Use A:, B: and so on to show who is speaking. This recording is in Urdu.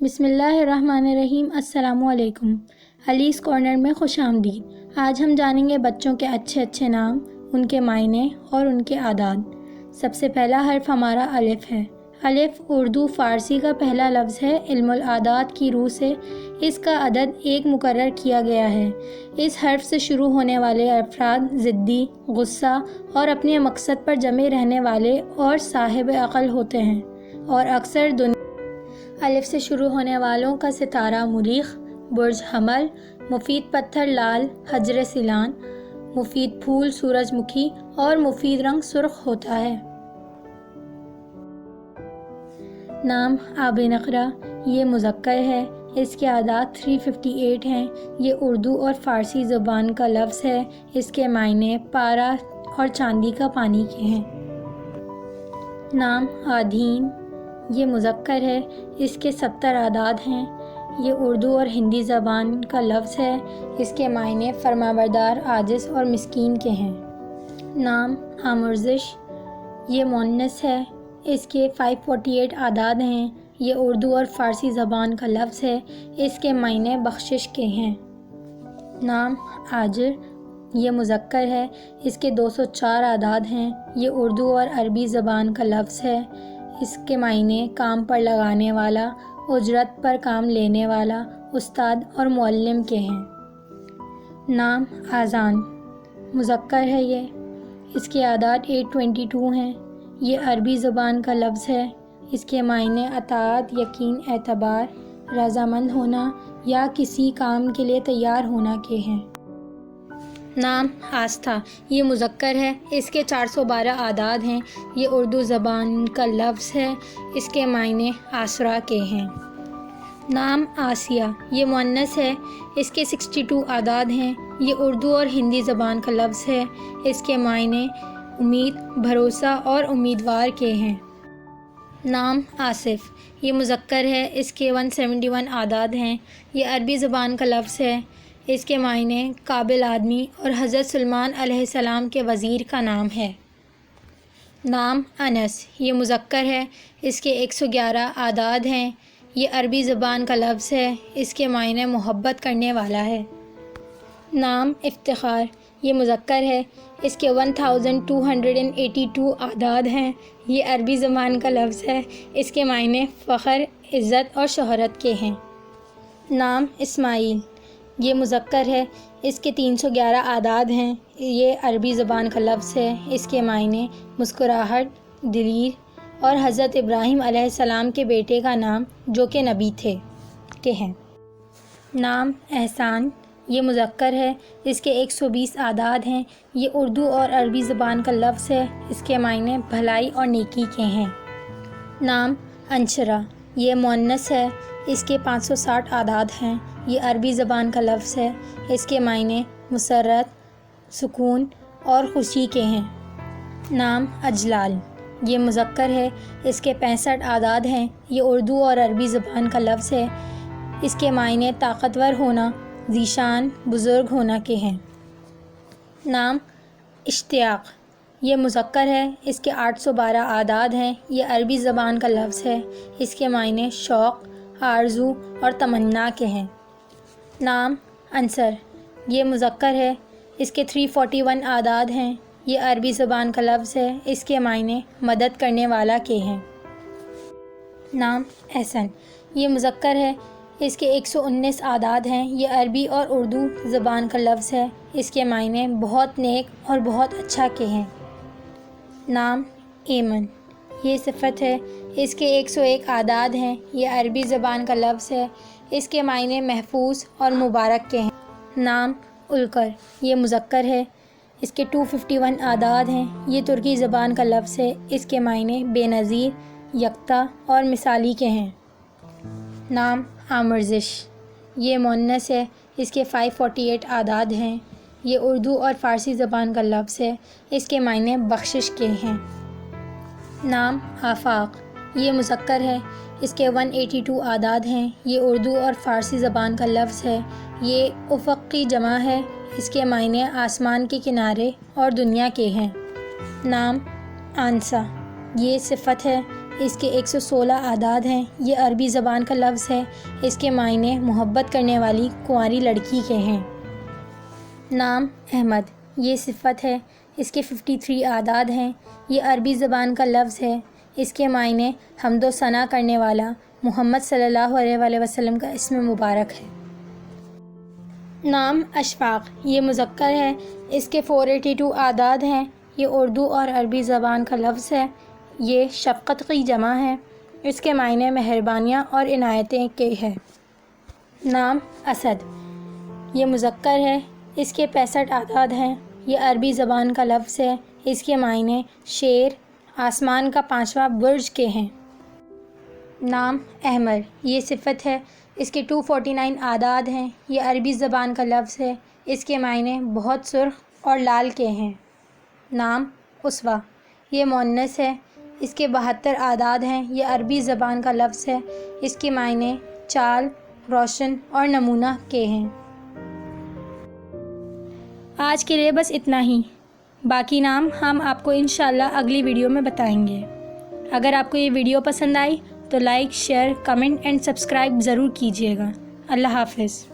A: بسم اللہ الرحمن الرحیم۔ السلام علیکم۔ علیز کارنر میں خوش آمدید۔ آج ہم جانیں گے بچوں کے اچھے اچھے نام، ان کے معنی اور ان کے اعداد۔ سب سے پہلا حرف ہمارا الف ہے۔ الف اردو فارسی کا پہلا لفظ ہے۔ علم الاعداد کی روح سے اس کا عدد 1 مقرر کیا گیا ہے۔ اس حرف سے شروع ہونے والے افراد ضدی، غصہ اور اپنے مقصد پر جمے رہنے والے اور صاحب عقل ہوتے ہیں، اور اکثر الف سے شروع ہونے والوں کا ستارہ مریخ، برج حمل، مفید پتھر لال حجر سیلان، مفید پھول سورج مکھی اور مفید رنگ سرخ ہوتا ہے۔ نام آب نقرہ، یہ مذکر ہے، اس کے اعداد 358 ہیں۔ یہ اردو اور فارسی زبان کا لفظ ہے۔ اس کے معنی پارا اور چاندی کا پانی کے ہیں۔ نام آدھین، یہ مذکر ہے، اس کے 70 اعداد ہیں۔ یہ اردو اور ہندی زبان کا لفظ ہے۔ اس کے معنی فرمانبردار، عاجز اور مسکین کے ہیں۔ نام آمرزش، یہ مؤنث ہے، اس کے 548 اعداد ہیں۔ یہ اردو اور فارسی زبان کا لفظ ہے۔ اس کے معنی بخشش کے ہیں۔ نام آجر، یہ مذکر ہے، اس کے 204 اعداد ہیں۔ یہ اردو اور عربی زبان کا لفظ ہے۔ اس کے معنی کام پر لگانے والا، اجرت پر کام لینے والا، استاد اور معلم کے ہیں۔ نام آذان، مذکر ہے، اس کے اعداد 822 ہیں۔ یہ عربی زبان کا لفظ ہے۔ اس کے معنی اطاعت، یقین، اعتبار، رضامند ہونا یا کسی کام کے لیے تیار ہونا کے ہیں۔ نام آستھا، یہ مذکر ہے، اس کے 412 اعداد ہیں۔ یہ اردو زبان کا لفظ ہے۔ اس کے معنی آسرا کے ہیں۔ نام آسیہ، یہ مؤنث ہے، اس کے 62 اعداد ہیں۔ یہ اردو اور ہندی زبان کا لفظ ہے۔ اس کے معنی امید، بھروسہ اور امیدوار کے ہیں۔ نام آصف، یہ مذکر ہے، اس کے 171 اعداد ہیں۔ یہ عربی زبان کا لفظ ہے۔ اس کے معنی قابل آدمی اور حضرت سلیمان علیہ السلام کے وزیر کا نام ہے۔ نام انس، یہ مذکر ہے، اس کے 111 اعداد ہیں۔ یہ عربی زبان کا لفظ ہے۔ اس کے معنی محبت کرنے والا ہے۔ نام افتخار، یہ مذکر ہے، اس کے 1282 اعداد ہیں۔ یہ عربی زبان کا لفظ ہے۔ اس کے معنی فخر، عزت اور شہرت کے ہیں۔ نام اسماعیل، یہ مذکر ہے، اس کے 311 اعداد ہیں۔ یہ عربی زبان کا لفظ ہے۔ اس کے معنی مسکراہٹ، دلیر اور حضرت ابراہیم علیہ السلام کے بیٹے کا نام جو کہ نبی تھے کے ہیں۔ نام احسان، یہ مذکر ہے، اس کے 120 اعداد ہیں۔ یہ اردو اور عربی زبان کا لفظ ہے۔ اس کے معنی بھلائی اور نیکی کے ہیں۔ نام انشرہ، یہ مؤنث ہے، اس کے 560 اعداد ہیں۔ یہ عربی زبان کا لفظ ہے۔ اس کے معنی مسرت، سکون اور خوشی کے ہیں۔ نام اجلال، یہ مذکر ہے، اس کے 65 اعداد ہیں۔ یہ اردو اور عربی زبان کا لفظ ہے۔ اس کے معنی طاقتور ہونا، ذیشان، بزرگ ہونا کے ہیں۔ نام اشتیاق، یہ مذکر ہے، اس کے 812 اعداد ہیں۔ یہ عربی زبان کا لفظ ہے۔ اس کے معنی شوق، آرزو اور تمنا کے ہیں۔ نام انصر، یہ مذکر ہے، اس کے 341 اعداد ہیں۔ یہ عربی زبان کا لفظ ہے۔ اس کے معنی مدد کرنے والا کے ہیں۔ نام احسن، یہ مذکر ہے، اس کے 119 اعداد ہیں۔ یہ عربی اور اردو زبان کا لفظ ہے۔ اس کے معنی بہت نیک اور بہت اچھا کے ہیں۔ نام ایمن، یہ صفت ہے، اس کے 101 اعداد ہیں۔ یہ عربی زبان کا لفظ ہے۔ اس کے معنی محفوظ اور مبارک کے ہیں۔ نام الکر، یہ مذکر ہے، اس کے 251 اعداد ہیں۔ یہ ترکی زبان کا لفظ ہے۔ اس کے معنی بے نظیر، یکتا اور مثالی کے ہیں۔ نام آمرزش، یہ مؤنث ہے، اس کے 548 اعداد ہیں۔ یہ اردو اور فارسی زبان کا لفظ ہے۔ اس کے معنی بخشش کے ہیں۔ نام آفاق، یہ مذکر ہے، اس کے 182 اعداد ہیں۔ یہ اردو اور فارسی زبان کا لفظ ہے۔ یہ افق کی جمع ہے۔ اس کے معنی آسمان کے کنارے اور دنیا کے ہیں۔ نام آنسا، یہ صفت ہے، اس کے 116 اعداد ہیں۔ یہ عربی زبان کا لفظ ہے۔ اس کے معنی محبت کرنے والی کنواری لڑکی کے ہیں۔ نام احمد، یہ صفت ہے۔ اس کے 53 اعداد ہیں۔ یہ عربی زبان کا لفظ ہے۔ اس کے معنی حمد و ثنا کرنے والا، محمد صلی اللہ علیہ وآلہ وسلم کا اسم مبارک ہے۔ نام اشفاق، یہ مذکر ہے۔ اس کے 482 اعداد ہیں۔ یہ اردو اور عربی زبان کا لفظ ہے۔ یہ شفقت کی جمع ہے۔ اس کے معنی مہربانیاں اور عنایتیں کے ہے۔ نام اسد، یہ مذکر ہے۔ اس کے 65 اعداد ہیں۔ یہ عربی زبان کا لفظ ہے۔ اس کے معنی شیر، آسمان کا 5واں برج کے ہیں۔ نام احمر، یہ صفت ہے۔ اس کے 249 اعداد ہیں۔ یہ عربی زبان کا لفظ ہے۔ اس کے معنی بہت سرخ اور لال کے ہیں۔ نام اسوہ، یہ مؤنث ہے۔ اس کے 72 اعداد ہیں۔ یہ عربی زبان کا لفظ ہے۔ اس کے معنی چال، روشن اور نمونہ کے ہیں۔ آج کے لیے بس اتنا ہی۔ باقی نام ہم آپ کو انشاءاللہ اگلی ویڈیو میں بتائیں گے۔ اگر آپ کو یہ ویڈیو پسند آئی تو like, share, comment and subscribe ضرور کیجیے گا۔ اللہ حافظ۔